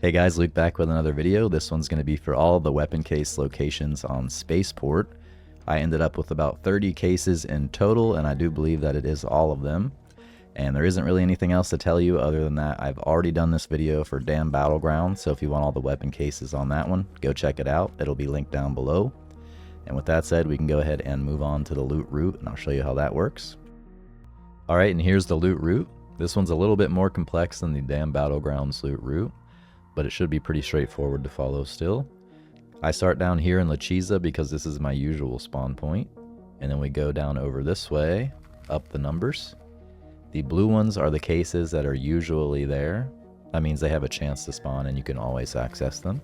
Hey guys, Luke back with another video. This one's going to be for all the weapon case locations on Spaceport. I ended up with about 30 cases in total, and I do believe that it is all of them. And there isn't really anything else to tell you other than that I've already done this video for Dam Battleground, so if you want all the weapon cases on that one, go check it out. It'll be linked down below. And with that said, we can go ahead and move on to the loot route, and I'll show you how that works. Alright, and here's the loot route. This one's a little bit more complex than the Dam Battlegrounds loot route, but it should be pretty straightforward to follow still. I start down here in Chiesa because this is my usual spawn point, and then we go down over this way, up the numbers. The blue ones are the cases that are usually there. That means they have a chance to spawn and you can always access them.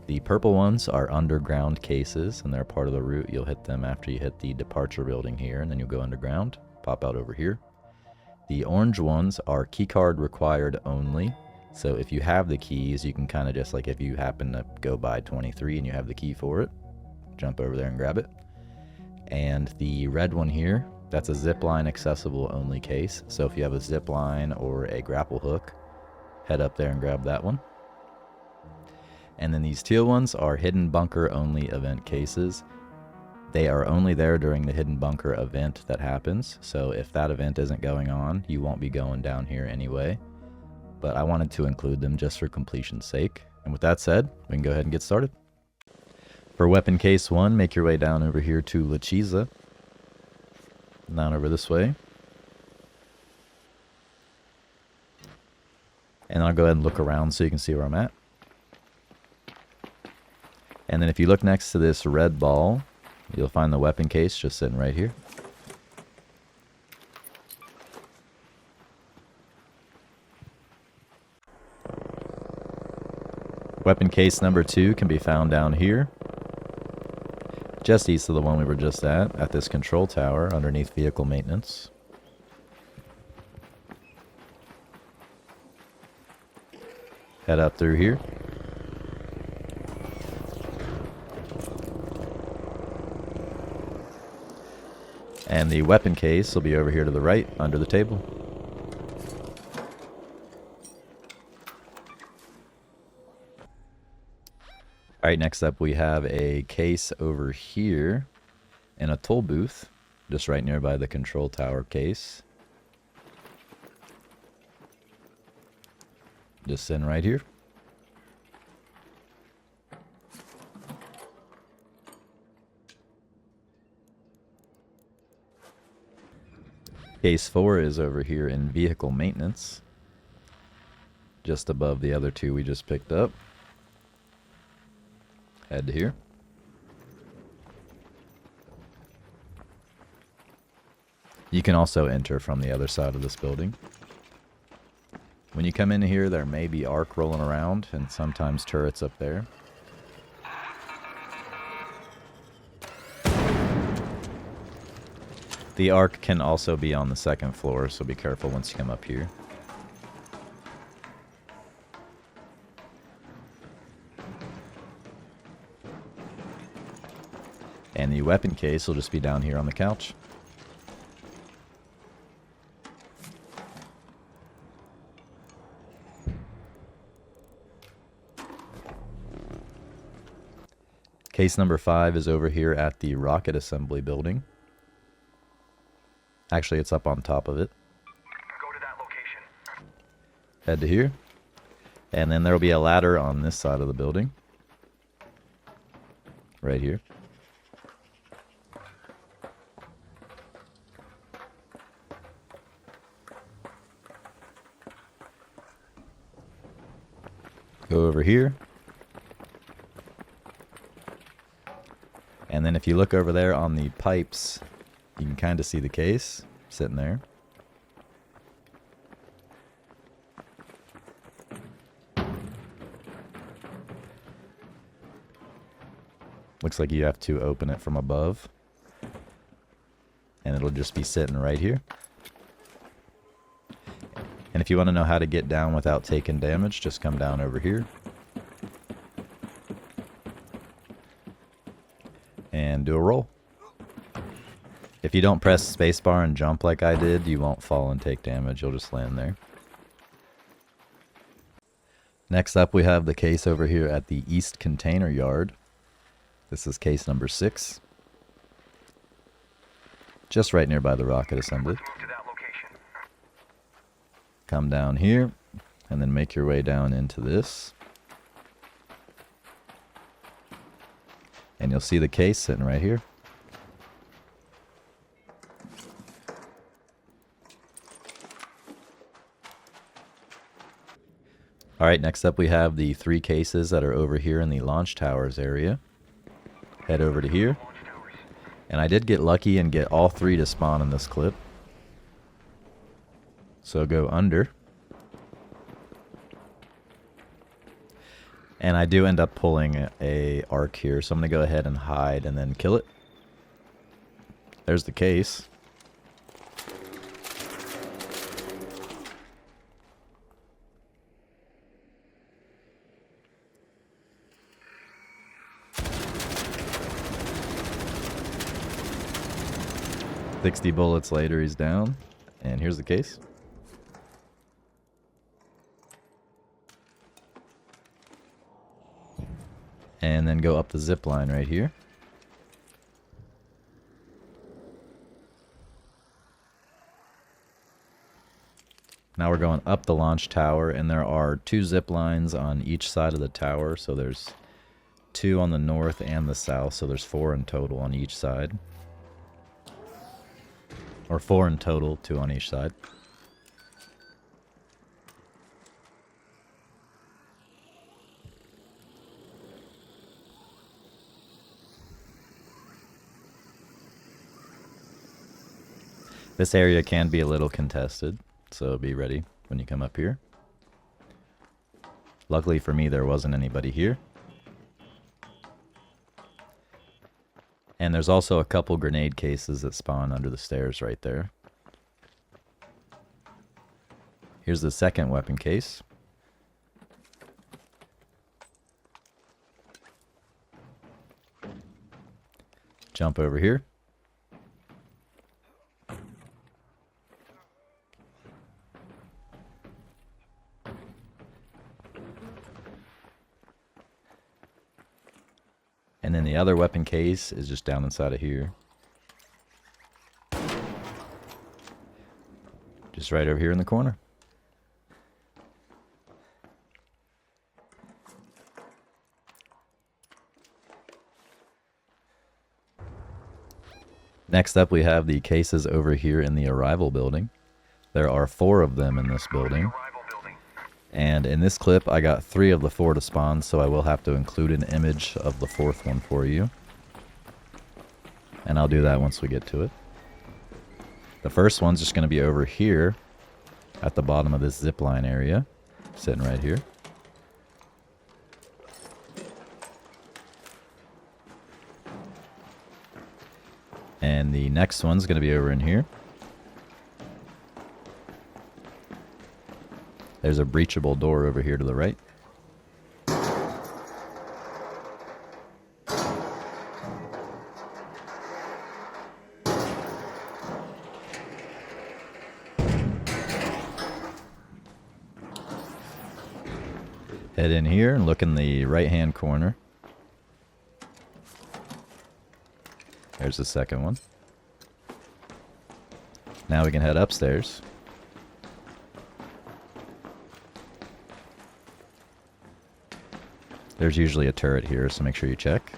The purple ones are underground cases, and they're part of the route. You'll hit them after you hit the departure building here, and then you'll go underground, pop out over here. The orange ones are keycard required only. So if you have the keys, you can kind of just, like, if you happen to go by 23 and you have the key for it, jump over there and grab it. And the red one here, that's a zipline accessible only case. So if you have a zipline or a grapple hook, head up there and grab that one. And then these teal ones are hidden bunker only event cases. They are only there during the hidden bunker event that happens. So if that event isn't going on, you won't be going down here anyway. But I wanted to include them just for completion's sake. And with that said, we can go ahead and get started. For weapon case 1, make your way down over here to Chiesa. Down over this way. And I'll go ahead and look around so you can see where I'm at. And then if you look next to this red ball, you'll find the weapon case just sitting right here. Weapon case number 2 can be found down here, just east of the one we were just at this control tower underneath vehicle maintenance. Head up through here. And the weapon case will be over here to the right under the table. Alright, next up we have a case over here in a toll booth, just right nearby the control tower case. Just sitting right here. Case 4 is over here in vehicle maintenance, just above the other two we just picked up. Head to here. You can also enter from the other side of this building. When you come in here, there may be arc rolling around and sometimes turrets up there. The arc can also be on the second floor, so be careful once you come up here. And the weapon case will just be down here on the couch. Case number 5 is over here at the rocket assembly building. Actually, it's up on top of it. Go to that location. Head to here. And then there will be a ladder on this side of the building. Right here. Go over here. And then if you look over there on the pipes, you can kind of see the case sitting there. Looks like you have to open it from above. And it'll just be sitting right here. And if you want to know how to get down without taking damage, just come down over here. And do a roll. If you don't press spacebar and jump like I did, you won't fall and take damage. You'll just land there. Next up, we have the case over here at the East Container Yard. This is case number 6. Just right nearby the rocket assembly. Let's move to that location. Come down here, and then make your way down into this. And you'll see the case sitting right here. Alright, next up we have the 3 cases that are over here in the launch towers area. Head over to here. And I did get lucky and get all 3 to spawn in this clip. So go under. And I do end up pulling a arc here, so I'm going to go ahead and hide and then kill it. There's the case. $60 bullets later, he's down. And here's the case. And then go up the zip line right here. Now we're going up the launch tower, and there are 2 zip lines on each side of the tower. So there's 2 on the north and the south, so there's 4 in total on each side. Or 4 in total, 2 on each side. This area can be a little contested, so be ready when you come up here. Luckily for me, there wasn't anybody here. And there's also a couple grenade cases that spawn under the stairs right there. Here's the second weapon case. Jump over here. And then the other weapon case is just down inside of here. Just right over here in the corner. Next up we have the cases over here in the arrival building. There are 4 of them in this building. And in this clip, I got 3 of the 4 to spawn, so I will have to include an image of the 4th one for you. And I'll do that once we get to it. The first one's just going to be over here at the bottom of this zipline area, sitting right here. And the next one's going to be over in here. There's a breachable door over here to the right. Head in here and look in the right-hand corner. There's the second one. Now we can head upstairs. There's usually a turret here, so make sure you check.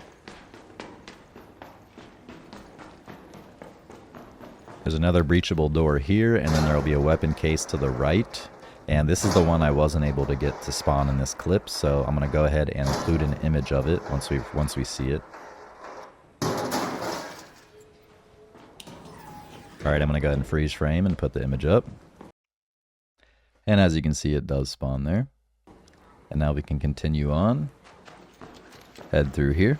There's another breachable door here, and then there will be a weapon case to the right. And this is the one I wasn't able to get to spawn in this clip, so I'm going to go ahead and include an image of it once we see it. Alright, I'm going to go ahead and freeze frame and put the image up. And as you can see, it does spawn there. And now we can continue on. Head through here.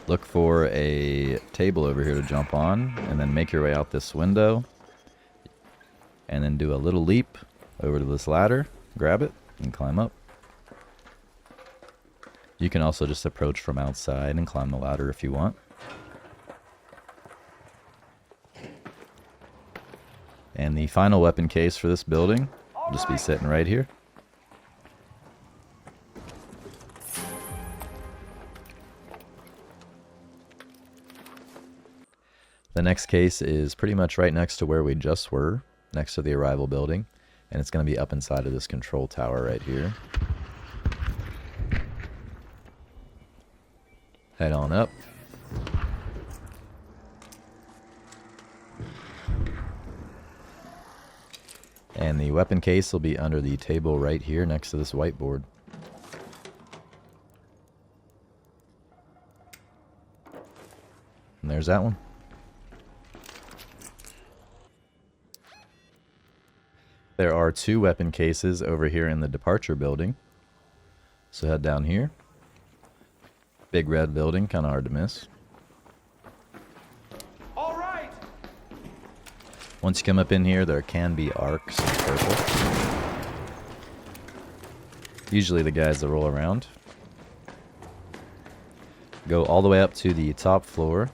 Look for a table over here to jump on, and then make your way out this window. And then do a little leap over to this ladder, grab it, and climb up. You can also just approach from outside and climb the ladder if you want. And the final weapon case for this building will just be sitting right here. The next case is pretty much right next to where we just were, next to the arrival building. And it's going to be up inside of this control tower right here. Head on up. And the weapon case will be under the table right here next to this whiteboard. And there's that one. There are 2 weapon cases over here in the departure building. So head down here. Big red building, kind of hard to miss. All right. Once you come up in here, there can be arcs in purple. Usually the guys that roll around. Go all the way up to the top floor.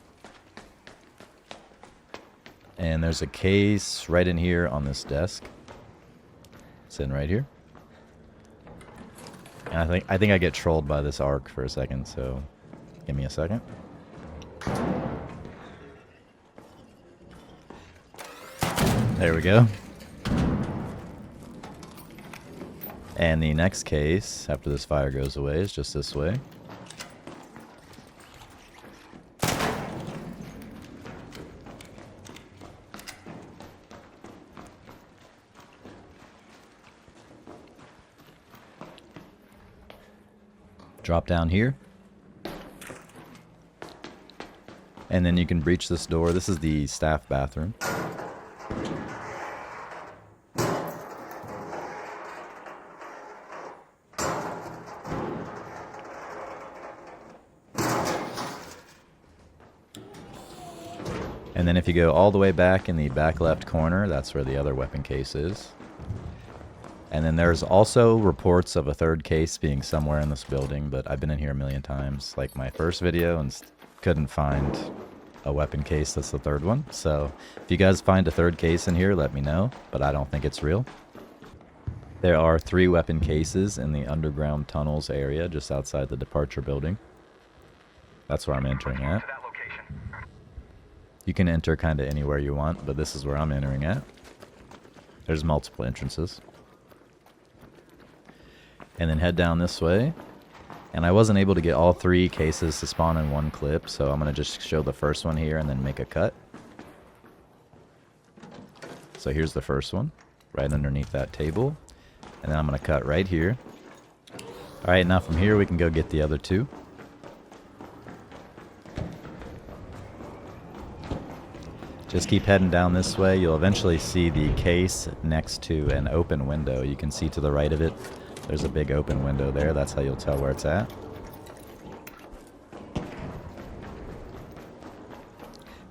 And there's a case right in here on this desk. Sitting right here. And I think I get trolled by this arc for a second, so give me a second. There we go. And the next case, after this fire goes away, is just this way. Drop down here. And then you can breach this door. This is the staff bathroom. And then if you go all the way back in the back left corner, that's where the other weapon case is. And then there's also reports of a third case being somewhere in this building, but I've been in here a million times, like my first video, and couldn't find a weapon case that's the third one. So if you guys find a third case in here, let me know, but I don't think it's real. There are 3 weapon cases in the underground tunnels area just outside the departure building. That's where I'm entering at. You can enter kind of anywhere you want, but this is where I'm entering at. There's multiple entrances. And then head down this way. And I wasn't able to get all 3 cases to spawn in one clip, so I'm going to just show the first one here and then make a cut. So here's the first one, right underneath that table. And then I'm going to cut right here. Alright, now from here we can go get the other 2. Just keep heading down this way. You'll eventually see the case next to an open window. You can see to the right of it, there's a big open window there. That's how you'll tell where it's at.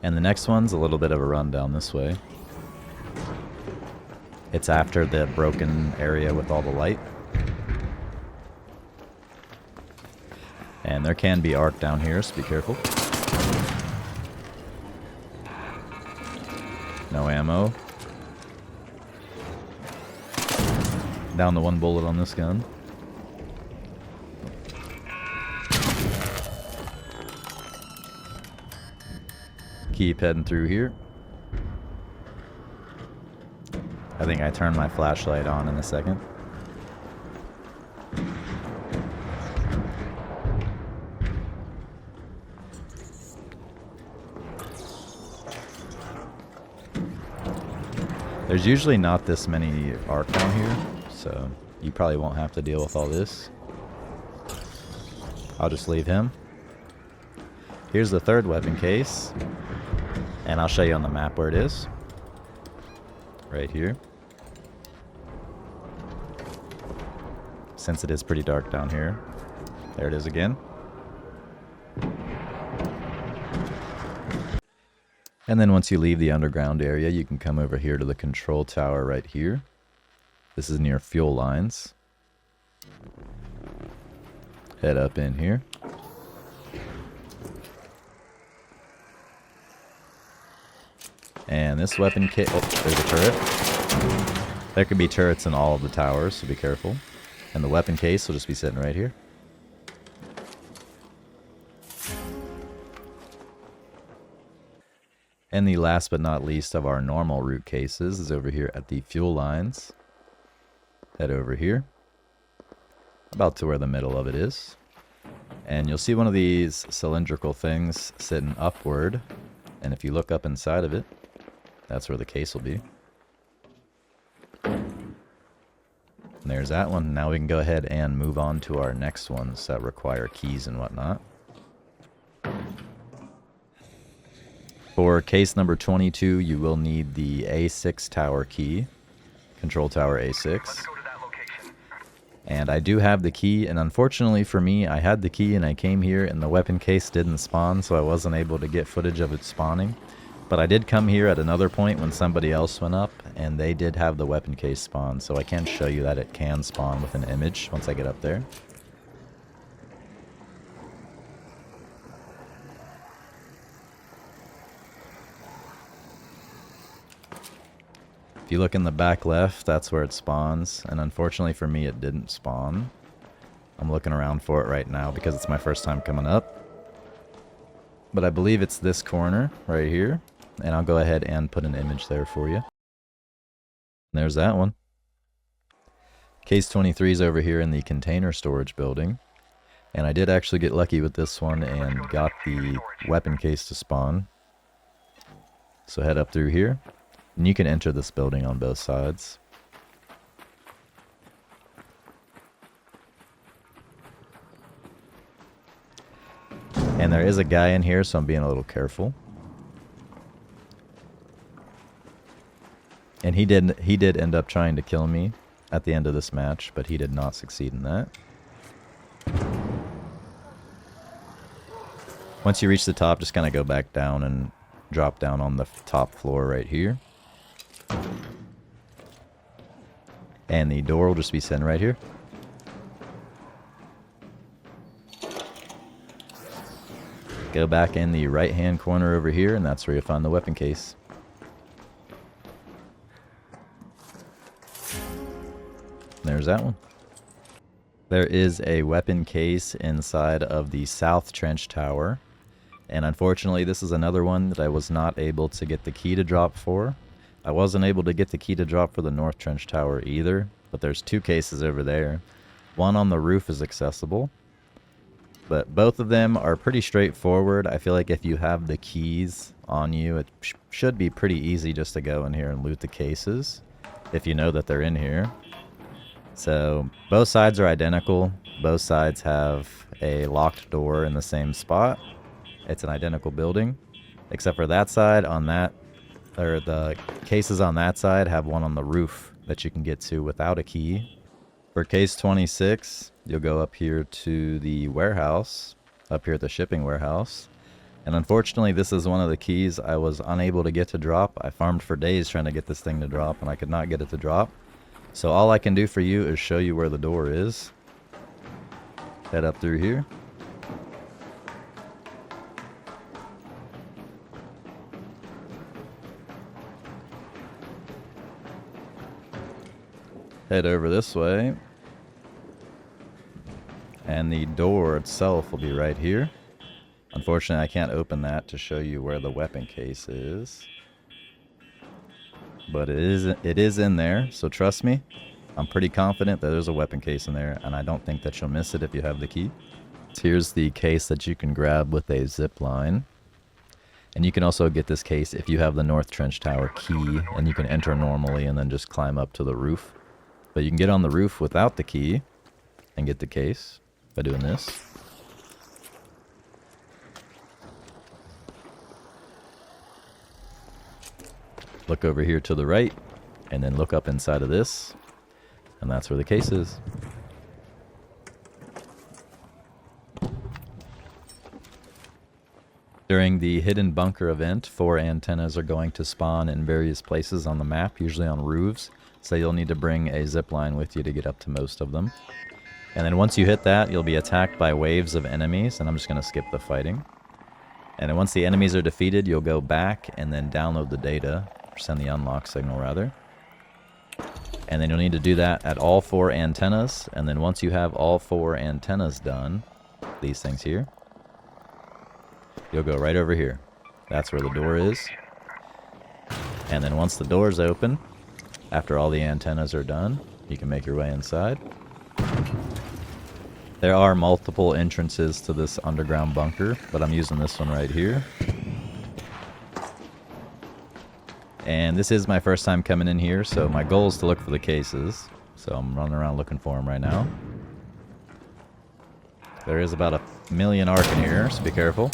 And the next one's a little bit of a run down this way. It's after the broken area with all the light. And there can be arc down here, so be careful. No ammo. Down to 1 bullet on this gun. Keep heading through here. I think I turned my flashlight on in a second. There's usually not this many arc down here, so you probably won't have to deal with all this. I'll just leave him. Here's the third weapon case, and I'll show you on the map where it is. Right here. Since it is pretty dark down here. There it is again. And then once you leave the underground area, you can come over here to the control tower right here. This is near fuel lines. Head up in here. And this weapon kit... Oh, there's a turret. There could be turrets in all of the towers, so be careful. And the weapon case will just be sitting right here. And the last but not least of our normal route cases is over here at the fuel lines. Head over here. About to where the middle of it is. And you'll see one of these cylindrical things sitting upward. And if you look up inside of it, that's where the case will be. And there's that one. Now we can go ahead and move on to our next ones that require keys and whatnot. For case number 22, you will need the A6 tower key. Control tower A6. And I do have the key, and unfortunately for me, I had the key and I came here and the weapon case didn't spawn, so I wasn't able to get footage of it spawning. But I did come here at another point when somebody else went up, and they did have the weapon case spawn, so I can show you that it can spawn with an image once I get up there. If you look in the back left, that's where it spawns, and unfortunately for me it didn't spawn. I'm looking around for it right now because it's my first time coming up. But I believe it's this corner right here, and I'll go ahead and put an image there for you. There's that one. Case 23 is over here in the container storage building, and I did actually get lucky with this one and got the weapon case to spawn. So head up through here. And you can enter this building on both sides. And there is a guy in here, so I'm being a little careful. And he did end up trying to kill me at the end of this match, but he did not succeed in that. Once you reach the top, just kind of go back down and drop down on the top floor right here. And the door will just be sitting right here. Go back in the right hand corner over here, and that's where you'll find the weapon case. There's that one. There is a weapon case inside of the South Trench Tower. And unfortunately, this is another one that I was not able to get the key to drop for. I wasn't able to get the key to drop for the North Trench Tower either, but there's two cases over there. One on the roof is accessible, but both of them are pretty straightforward. I feel like if you have the keys on you, it should be pretty easy just to go in here and loot the cases, if you know that they're in here. So both sides are identical. Both sides have a locked door in the same spot. It's an identical building, except for that side on that, or the cases on that side have one on the roof that you can get to without a key. For case 26, you'll go up here to the warehouse, up here at the shipping warehouse. And unfortunately, this is one of the keys I was unable to get to drop. I farmed for days trying to get this thing to drop, and I could not get it to drop. So all I can do for you is show you where the door is. Head up through here. Head over this way, and the door itself will be right here. Unfortunately, I can't open that to show you where the weapon case is, but it is in there, so trust me, I'm pretty confident that there's a weapon case in there, and I don't think that you'll miss it if you have the key. So here's the case that you can grab with a zip line. And you can also get this case if you have the North Trench Tower key, and you can enter normally and then just climb up to the roof. But you can get on the roof without the key and get the case by doing this. Look over here to the right, and then look up inside of this, and that's where the case is. During the hidden bunker event, 4 antennas are going to spawn in various places on the map, usually on roofs. So you'll need to bring a zipline with you to get up to most of them. And then once you hit that, you'll be attacked by waves of enemies, and I'm just going to skip the fighting. And then once the enemies are defeated, you'll go back and then download the data, or send the unlock signal rather. And then you'll need to do that at all 4 antennas. And then once you have all 4 antennas done, these things here, you'll go right over here. That's where the door is. And then once the door's open, after all the antennas are done, you can make your way inside. There are multiple entrances to this underground bunker, but I'm using this one right here. And this is my first time coming in here, so my goal is to look for the cases. So I'm running around looking for them right now. There is about 1,000,000 arc in here, so be careful.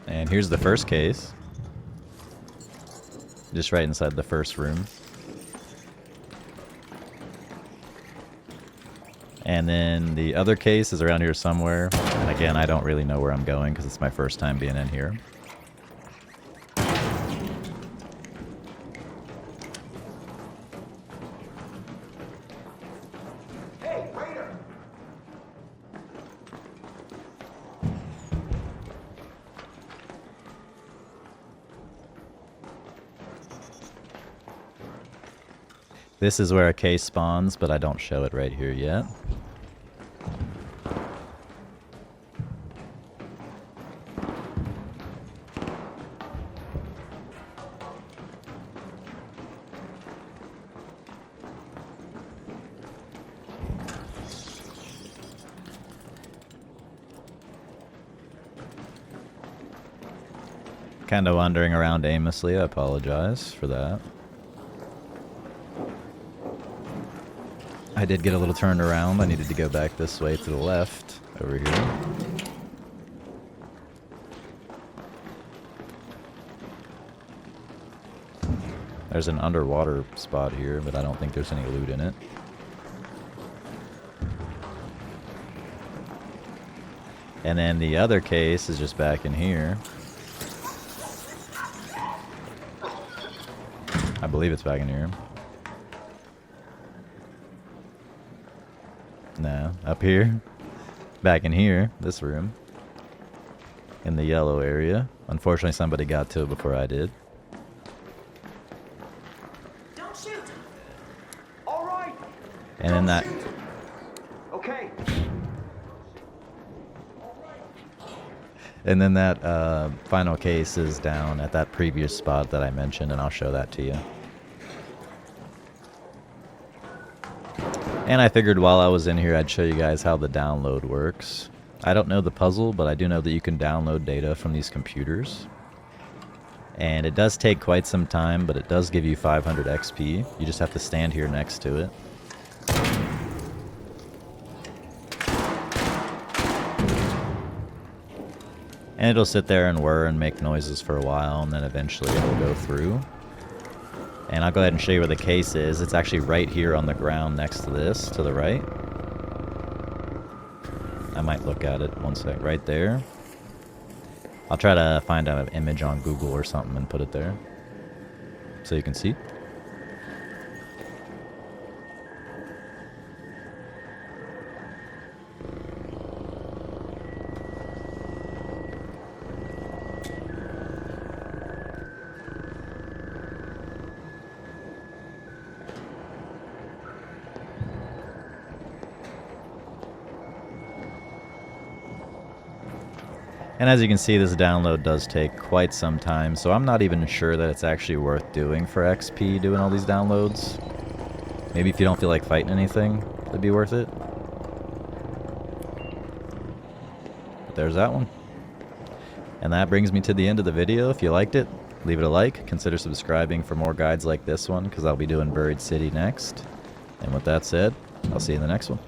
And here's the first case. Just right inside the first room. And then the other case is around here somewhere. And again, I don't really know where I'm going because it's my first time being in here. Hey, waiter! This is where a case spawns, but I don't show it right here yet. Kind of wandering around aimlessly, I apologize for that. I did get a little turned around. I needed to go back this way to the left, over here. There's an underwater spot here, but I don't think there's any loot in it. And then the other case is just back in here. I believe it's back in here. No, up here. Back in here, this room. In the yellow area. Unfortunately, somebody got to it before I did. Don't shoot! All right! And then that... Okay. And then that final case is down at that previous spot that I mentioned, and I'll show that to you. And I figured while I was in here, I'd show you guys how the download works. I don't know the puzzle, but I do know that you can download data from these computers. And it does take quite some time, but it does give you 500 XP. You just have to stand here next to it. And it'll sit there and whir and make noises for a while, and then eventually it'll go through. And I'll go ahead and show you where the case is. It's actually right here on the ground next to this, to the right. I might look at it one sec, right there. I'll try to find an image on Google or something and put it there, so you can see. And as you can see, this download does take quite some time, so I'm not even sure that it's actually worth doing for XP, doing all these downloads. Maybe if you don't feel like fighting anything, it'd be worth it. But there's that one. And that brings me to the end of the video. If you liked it, leave it a like. Consider subscribing for more guides like this one, because I'll be doing Buried City next. And with that said, I'll see you in the next one.